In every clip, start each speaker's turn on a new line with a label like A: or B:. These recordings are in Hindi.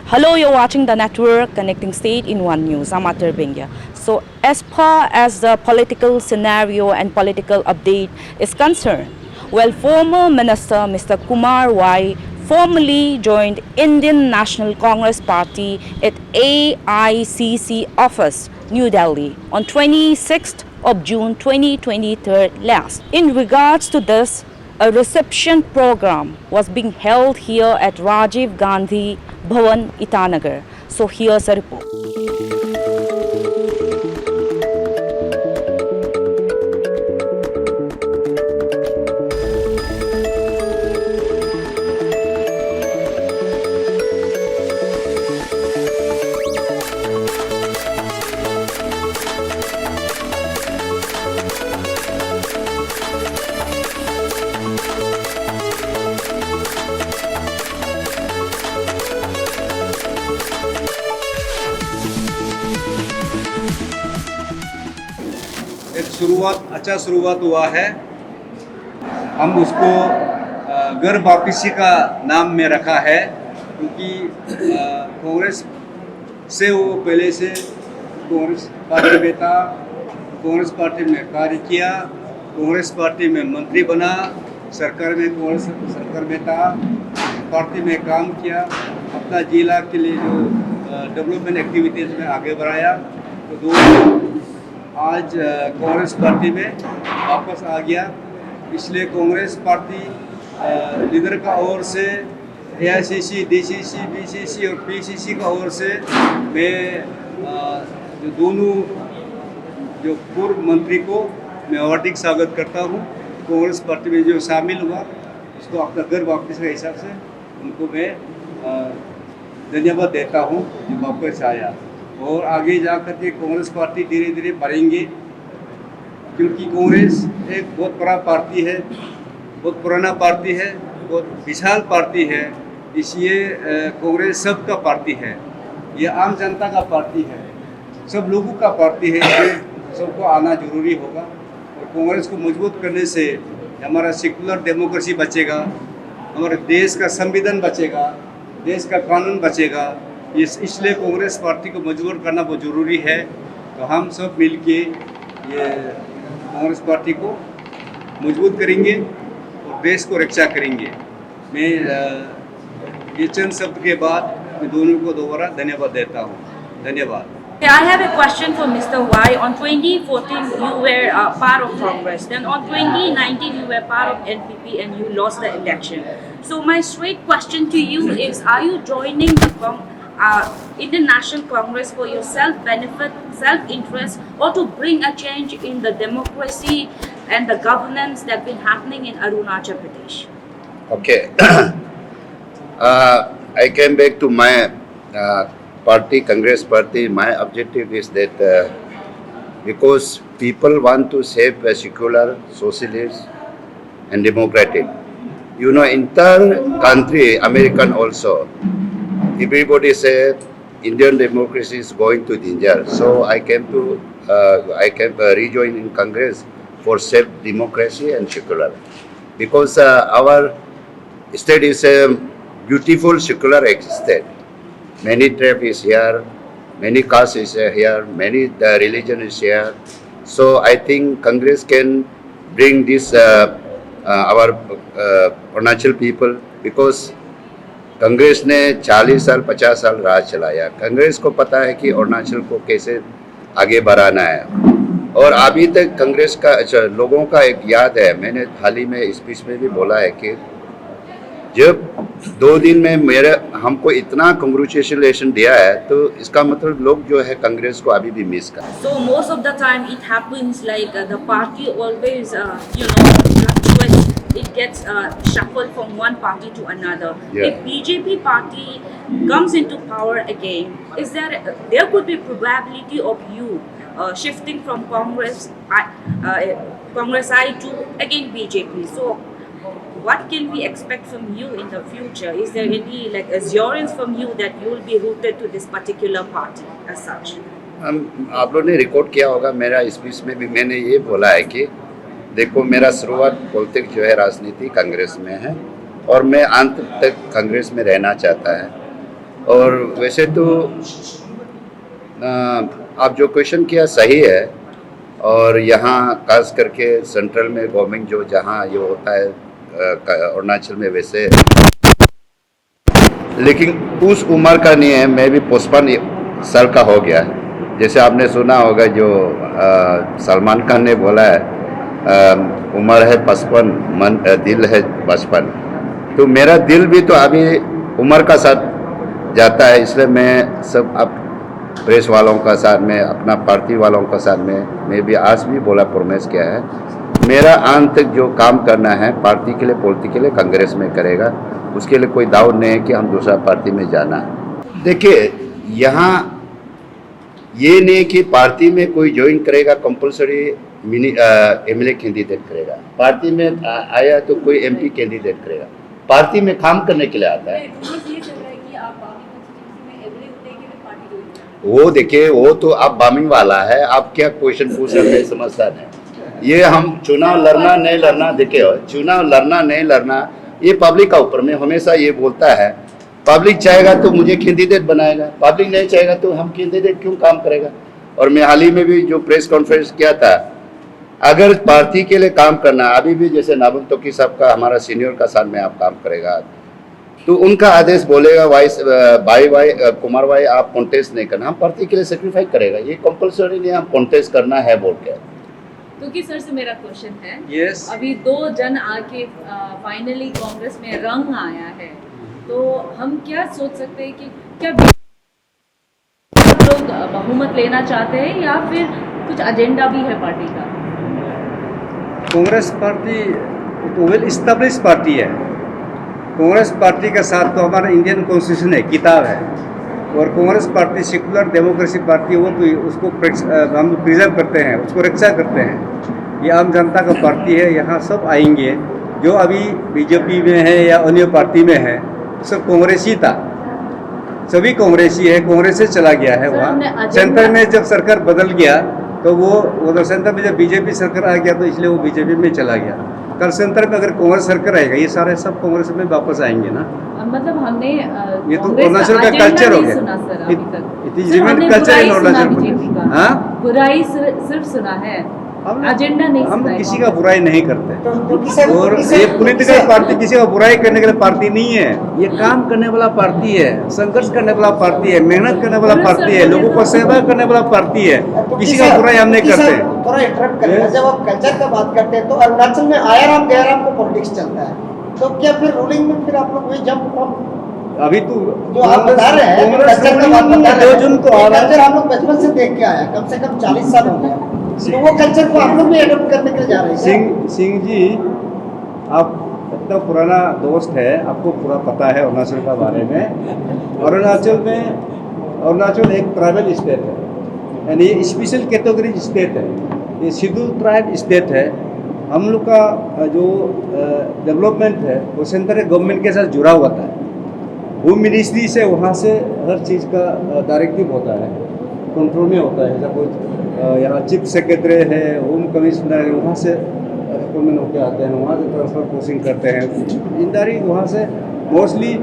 A: Hello, you're watching the network connecting state in one news. I'm Atar Bengya. So, as far as the political scenario and political update is concerned, well, former Minister Mr. Kumar Wai formally joined Indian National Congress Party at AICC office, New Delhi, on 26th of June 2023 last. In regards to this, a reception program was being held here at Rajiv Gandhi Bhavan, Itanagar. So here's a report.
B: एक अच्छा शुरुआत हुआ है। हम उसको घर वापसी का नाम में रखा है, क्योंकि कांग्रेस से वो पहले से कांग्रेस पार्टी में था, कांग्रेस पार्टी में कार्य किया, कांग्रेस पार्टी में मंत्री बना, सरकार में कांग्रेस सरकार में था, पार्टी में काम किया, अपना जिला के लिए जो डेवलपमेंट एक्टिविटीज़ में आगे बढ़ाया। तो दोनों आज कांग्रेस पार्टी में वापस आ गया। इसलिए कांग्रेस पार्टी लीडर का ओर से एआईसीसी, डीसीसी, बीसीसी और पीसीसी का ओर से मैं जो दोनों जो पूर्व मंत्री को मैं हार्दिक स्वागत करता हूँ। कांग्रेस पार्टी में जो शामिल हुआ उसको अपना घर वापस के हिसाब से उनको मैं धन्यवाद देता हूँ जो वापस आया। और आगे जाकर के कांग्रेस पार्टी धीरे धीरे बढ़ेंगे, क्योंकि कांग्रेस एक बहुत बड़ा पार्टी है, बहुत पुराना पार्टी है, बहुत विशाल पार्टी है। इसलिए कांग्रेस सबका पार्टी है, ये आम जनता का पार्टी है, सब लोगों का पार्टी है। इसलिए सबको आना जरूरी होगा। और कांग्रेस को मजबूत करने से हमारा सेकुलर डेमोक्रेसी बचेगा, हमारे देश का संविधान बचेगा, देश का कानून बचेगा। इसलिए कांग्रेस पार्टी को मजबूत करना बहुत ज़रूरी है। तो हम सब मिलके ये कांग्रेस पार्टी को मजबूत करेंगे और देश को रक्षा करेंगे। मैं ये चंद शब्द के बाद मैं दोनों को दोबारा धन्यवाद देता हूँ। धन्यवाद।
A: I have a question for Mr. Y. On 2014, you were part of Congress. Then on 2019, you were part of NPP and you lost the election. So my straight question to you is, are you joining the Indian National Congress for your self-benefit, self-interest, or to bring a change in the democracy and the governance that's been happening in Arunachal Pradesh?
C: Okay. I came back to my party, Congress party. My objective is that because people want to save a secular, socialist and democratic. You know, entire country, American also, everybody said Indian democracy is going to danger. So I came rejoin in Congress for safe democracy and secular. Because our state is a beautiful secular state. Many tribe is here, many caste is here, many religion is here. So I think Congress can bring this our Arunachal people, because Congress ने 40 साल 50 साल राज चलाया। कांग्रेस को पता है कि अरुणाचल को कैसे आगे बढ़ाना है। और अभी तक कांग्रेस का लोगों का एक याद है, मैंने हाल ही में स्पीच में भी बोला है कि जब 2 दिन में हमको इतना कंग्रेचुलेशन दिया है, तो इसका मतलब लोग जो है कांग्रेस को अभी भी मिस कर।
A: So most of the time it happens like the party always fluctuates. It gets shuffled from one party to another.
C: Yeah.
A: If BJP party comes into power again, is there could be probability of you shifting from Congress I to again BJP? So what can we expect from you in the future? Is there any assurance from you that you will be rooted to this particular party as such?
C: आप लोगों ने रिकॉर्ड किया होगा, मेरा स्पीच में भी मैंने ये बोला है कि देखो, मेरा शुरुआत पॉलिटिक्स जो है राजनीति कांग्रेस में है और मैं अंत तक कांग्रेस में रहना चाहता है। और वैसे तो आप जो क्वेश्चन किया सही है, और यहाँ खास करके सेंट्रल में गवर्नमेंट जो जहाँ ये होता है अरुणाचल में वैसे, लेकिन उस उम्र का नहीं है। मैं भी 55 साल का हो गया है। जैसे आपने सुना होगा जो सलमान खान ने बोला है, उम्र है 55, मन दिल है 55। तो मेरा दिल भी तो अभी उम्र का साथ जाता है, इसलिए मैं सब अब प्रेस वालों का साथ में, अपना पार्टी वालों का साथ में, मैं भी आज भी बोला प्रॉमिस किया है, मेरा अंत तक जो काम करना है पार्टी के लिए, पॉलिटिक्स के लिए, कांग्रेस में करेगा। उसके लिए कोई दाव नहीं है कि हम दूसरा पार्टी में जाना है। देखिए, यहाँ ये नहीं कि पार्टी में कोई ज्वाइन करेगा कंपलसरी एमएलए कैंडिडेट करेगा, पार्टी में आया तो कोई एमपी कैंडिडेट करेगा, पार्टी में काम करने के लिए आता है। वो देखिए, वो तो आप बामिंग वाला है, आप क्या क्वेश्चन पूछ रहे हैं समझता नहीं। ये हम चुनाव लड़ना नहीं लड़ना, देखिए चुनाव लड़ना नहीं लड़ना ये पब्लिक का ऊपर में हमेशा ये बोलता है। पब्लिक चाहेगा तो मुझे कैंडिडेट बनाएगा, पब्लिक नहीं चाहेगा तो हम कैंडिडेट क्यों काम करेगा। और मैं हाल ही में भी जो प्रेस कॉन्फ्रेंस किया था, अगर पार्टी के लिए काम करना, अभी भी जैसे नाबम तोकी साहब का, हमारा सीनियर का साथ में आप काम करेगा तो उनका आदेश बोलेगा भाई कुमार भाई आप कॉन्टेस्ट नहीं करना, हम पार्टी के लिए सेक्रीफाइस करेगा, ये कंपलसरी नहीं हम कॉन्टेस्ट करना है बोल के।
D: तो कि सर से मेरा क्वेश्चन है,
B: Yes.
D: अभी 2 जन आके फाइनली कांग्रेस में रंग आया है, तो हम क्या सोच सकते हैं कि क्या लोग बहुमत लेना चाहते हैं या फिर कुछ एजेंडा भी है पार्टी का?
B: कांग्रेस पार्टी तो वेल इस्टेब्लिश पार्टी है। कांग्रेस पार्टी का साथ तो हमारा इंडियन कॉन्स्टिट्यूशन है, किताब है, और Congress party secular democracy party, वो तो उसको हम प्रिजर्व करते हैं, उसको रक्षा करते हैं। ये आम जनता का पार्टी है, यहाँ सब आएंगे जो अभी बीजेपी में है या अन्य पार्टी में है, सब कांग्रेसी था, सभी कांग्रेसी है, कांग्रेस से चला गया है वहाँ। सेंटर में जब सरकार बदल गया तो वो सेंटर में जब बीजेपी सरकार आ गया तो इसलिए वो बीजेपी में चला गया। कल सेंटर में अगर कांग्रेस सरकार आएगा, ये सारे सब कांग्रेस में वापस आएंगे ना।
D: मतलब हमने
B: ये तो अरुणाचल का कल्चर हो गया, it is remain culture in Arunachal. हाँ,
D: बुराई सिर्फ सुना है, एजेंडा नहीं।
B: हम किसी का बुराई नहीं करते, और ये पॉलिटिकल पार्टी किसी का बुराई करने के लिए पार्टी नहीं है, ये काम करने वाला पार्टी है, संघर्ष करने वाला पार्टी है, मेहनत करने वाला पार्टी है, लोगों को सेवा करने वाला पार्टी है, किसी का बुराई हम नहीं करते।
E: थोड़ा इंटरप्ट करेंगे, जब आप कल्चर का बात करते हैं तो अरुणाचल में आयाराम गयाराम को पॉलिटिक्स चलता है, तो क्या फिर रूलिंग में फिर आप लोग वही जंप
B: अभी तो
E: जो आप बता रहे हैं कल्चर का बात बता रहे हैं,
B: जून को आ रहा है,
E: कल्चर हम लोग बचपन से देख के आया, कम से कम 40 साल हो गया, तो वो कल्चर को आप लोग भी एडॉप्ट करने के लिए जा रहे हैं।
B: सिंह जी, आप इतना पुराना दोस्त है, आपको पूरा पता है अरुणाचल के बारे में। अरुणाचल एक ट्राइबल स्टेट है, यानी ये स्पेशल कैटेगरी स्टेट है, ये शेड्यूल ट्राइब स्टेट है। हम लोग का जो डेवलपमेंट है वो सेंट्रल गवर्नमेंट के साथ जुड़ा हुआ था, होम मिनिस्ट्री से वहाँ से हर चीज़ का डायरेक्टिव होता है, कंट्रोल में होता है। सपोज यहाँ चीफ सेक्रेटरी है, होम कमिश्नर है, वहाँ से अपॉइंटमेंट होकर आते हैं, वहाँ से ट्रांसफर पोस्टिंग करते हैं, जिम्मेदारी वहाँ से मोस्टली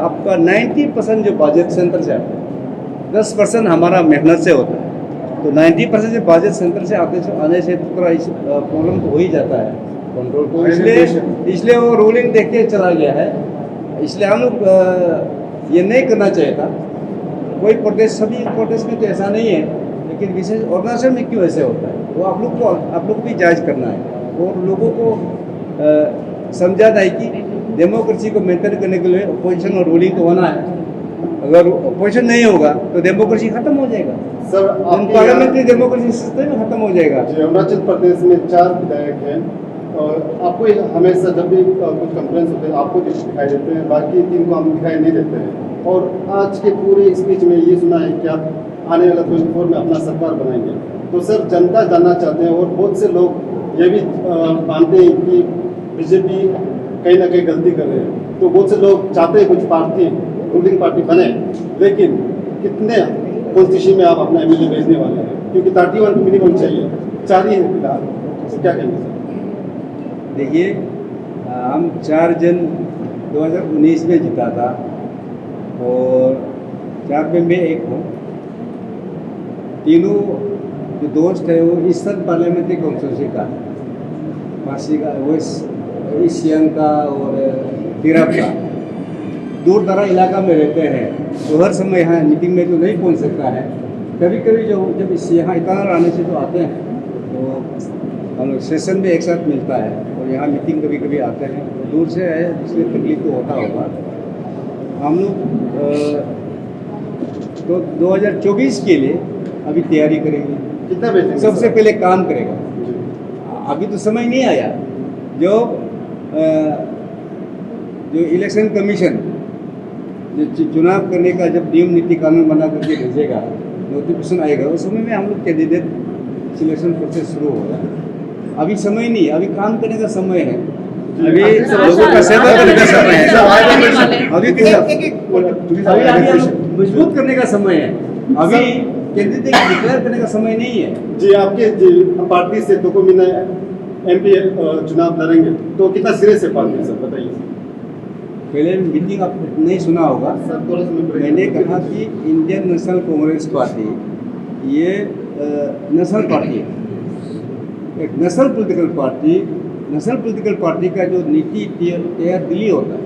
B: आपका 90% जो बजट सेंटर से आता है, 10% हमारा मेहनत से होता है, तो 90% जो बजट सेंटर से आने से थोड़ा प्रॉब्लम तो हो ही जाता है कंट्रोल को, इसलिए वो रूलिंग देख के चला गया है। इसलिए हम लोग ये नहीं करना चाहिए था कोई प्रोटेस्ट, सभी प्रोटेस्ट में तो ऐसा नहीं है, लेकिन विशेष अरुणाचल में क्यों ऐसे होता है वो आप लोग को भी जांच करना है, और लोगों को समझाना है कि डेमोक्रेसी को मेंटेन करने के लिए अपोजिशन और रूलिंग तो होना है। अगर अपोजिशन नहीं होगा तो डेमोक्रेसी खत्म हो जाएगा,
F: सर
B: पार्लियामेंट्री डेमोक्रेसी सिस्टम खत्म हो जाएगा।
F: अरुणाचल प्रदेश में 4 विधायक हैं, और आपको हमेशा जब भी कुछ कॉन्फ्रेंस होते हैं आपको दिखाई देते हैं, बाकी 3 को हम दिखाई नहीं देते हैं। और आज के पूरे स्पीच में ये सुना है कि आप आने वाला 24 में अपना सरकार बनाएंगे, तो सर जनता जानना चाहते हैं, और बहुत से लोग ये भी मानते हैं कि बीजेपी कहीं ना कहीं गलती कर रहे हैं, तो बहुत से लोग चाहते हैं कुछ पार्टी रूलिंग पार्टी बने, लेकिन कितने कॉन्स्टिट्यूशन में आप अपना एमएलए भेजने वाले हैं, क्योंकि 31 मिनिमम चाहिए, 4 ही है फिलहाल, तो क्या कहेंगे सर?
B: देखिए, हम 4 जन 2019 में जीता था, और 4 में मैं एक हूँ। तीनों जो दोस्त है वो ईस्टर्न पार्लियामेंट्री कॉन्स्टिट्यूंसी का, पासी का, वेस्ट सियांग का और तिरप का, दूर दराज इलाका में रहते हैं, तो हर समय यहाँ मीटिंग में तो नहीं पहुँच सकता है। कभी कभी जब इस यहाँ इतना आने से तो आते हैं, तो हम लोग सेशन में एक साथ मिलता है और यहाँ मीटिंग कभी कभी आते हैं। तो दूर से है इसलिए तकलीफ तो होता होगा। हम लोग तो 2024 के लिए अभी तैयारी करेंगे।
F: कितना बेचेंगे?
B: सबसे पहले काम करेगा। अभी तो समय नहीं आया। जो इलेक्शन कमीशन जो चुनाव करने का जब नियम नीति कानून बना करके भेजेगा, नोटिफिकेशन आएगा, उस समय में हम लोग कैंडिडेट सिलेक्शन प्रोसेस शुरू होगा। अभी समय नहीं, अभी काम करने का समय है, अभी लोगों का सेवा करने का समय है, अभी मजबूत करने का समय है, अभी कैंडिडेट डिक्लेयर करने का समय नहीं है।
F: जी, आपके पार्टी से तो कोई MP चुनाव लड़ेंगे तो कितना सिरे से पार्टी सर बताइए।
B: पहले मीटिंग आप नहीं सुना होगा,
F: सर थोड़ा सा
B: मैंने कहा कि इंडियन नेशनल कांग्रेस पार्टी ये नेशनल पार्टी है, एक नेशनल पॉलिटिकल पार्टी का जो नीति तैयार दिल्ली होता है,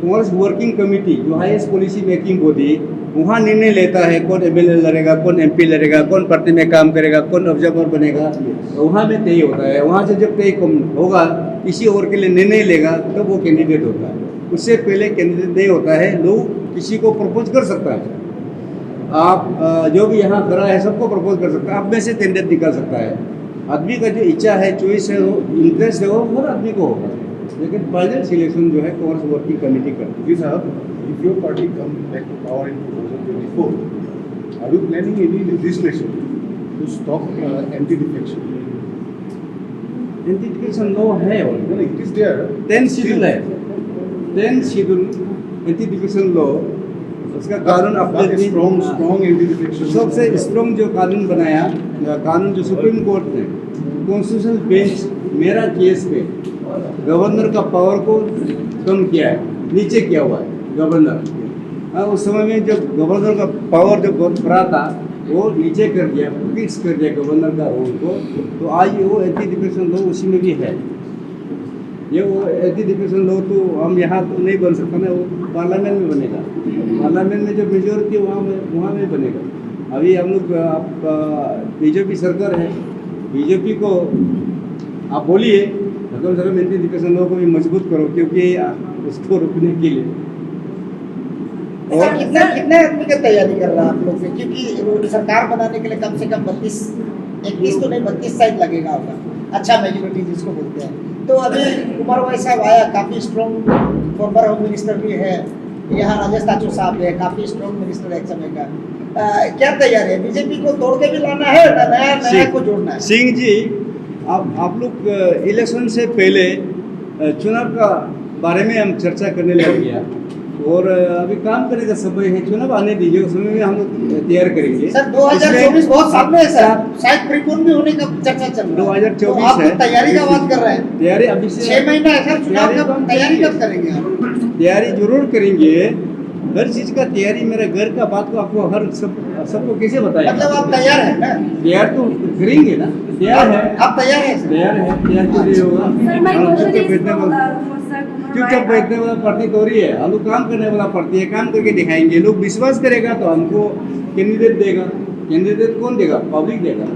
B: कांग्रेस वर्किंग कमेटी जो हाईएस्ट पॉलिसी मेकिंग बॉडी, वहाँ निर्णय लेता है कौन MLA लड़ेगा, कौन MP लड़ेगा, कौन पार्टी में काम करेगा, कौन ऑब्जर्वर बनेगा, वहाँ में तय होता है। वहाँ से जब तय होगा, किसी और के लिए निर्णय लेगा तब वो कैंडिडेट होता है। उससे पहले कैंडिडेट नहीं होता है, लोग किसी को प्रपोज कर सकता है। आप जो भी यहाँ खड़ा है सबको प्रपोज कर सकता है, आप में से कैंडिडेट निकाल सकता है। आदमी का जो इच्छा है, चॉइस है, वो इंटरेस्ट है, वो हर आदमी को होगा, लेकिन फाइनल सिलेक्शन जो है कांग्रेस वर्किंग कमेटी करती है।
G: जी साहब, if your party come back to power in 2024, are you planning any legislation to stop anti-defection?
B: Anti-defection law है
G: No,
B: already,
G: it is there.
B: 10 schedule है, 10 शेड्यूल एंटी-डिफेक्शन लॉ, उसका कानून
G: But a strong anti-defection.
B: सबसे स्ट्रॉन्ग जो कानून बनाया, कानून जो सुप्रीम कोर्ट ने कॉन्स्टिट्यूशनल बेंच मेरा केस पे गवर्नर का पावर को कम किया है, नीचे किया हुआ है गवर्नर। उस समय में जब गवर्नर का पावर जब बहुत बड़ा था, वो नीचे कर दिया, फिक्स कर दिया गवर्नर का रोल को। तो आज वो एंटी-डिफेक्शन लॉ उसी में भी है। ये वो एंटी-डिफेक्शन लॉ तो हम यहाँ तो नहीं बन सकता ना, वो पार्लियामेंट में बनेगा। पार्लियामेंट में जो मेजोरिटी वहाँ में बनेगा। अभी हम लोग बीजेपी सरकार है, बीजेपी को आप बोलिए कम से कम एंटी-डिफेक्शन लॉ को भी मजबूत करो, क्योंकि उसको रोकने के लिए।
E: और कितने आदमी की तैयारी कर रहा है आप लोग से? क्योंकि सरकार बनाने के लिए कम से कम 31 तो नहीं 32 शायद लगेगा होगा, अच्छा मेजोरिटी जिसको बोलते हैं। तो अभी कुमार वाई साहब आया, काफ़ी स्ट्रॉन्ग फॉर्मर होम मिनिस्टर भी है, यहाँ राजेश ताचू साहब है, काफ़ी स्ट्रॉन्ग मिनिस्टर एक समय का। क्या तैयारी है? बीजेपी को तोड़ के भी लाना है, नया को जोड़ना है?
B: सिंह जी, आप लोग इलेक्शन से पहले चुनाव का बारे में हम चर्चा करने लग गया, और अभी काम करने का समय है, चुनाव आने दीजिए, उस समय में हम लोग तैयार करेंगे।
E: सर 2024 बहुत सामने है सर, शायद प्रीपोन भी होने का चर्चा चल रहा है।
B: 2024
E: तो आप
B: है,
E: तैयारी का बात कर रहे हैं।
B: तैयारी अभी से
E: 6 महीना है सर, चुनाव का तैयारी कब करेंगे आप?
B: तैयारी जरूर करेंगे, हर चीज का तैयारी। मेरा घर का बात को आपको सबको कैसे बताया?
E: मतलब आप तैयार हैं ना?
B: तैयार तो करेंगे ना, तैयार है,
E: आप तैयार हैं सर?
B: तैयार क्यों नहीं होगा? चुपचाप बैठने वाला पार्टी थोड़ी है, हम लोग काम करने वाला पार्टी है, काम करके दिखाएंगे। लोग विश्वास करेगा तो हमको कैंडिडेट देगा। कैंडिडेट कौन देगा? पब्लिक देगा।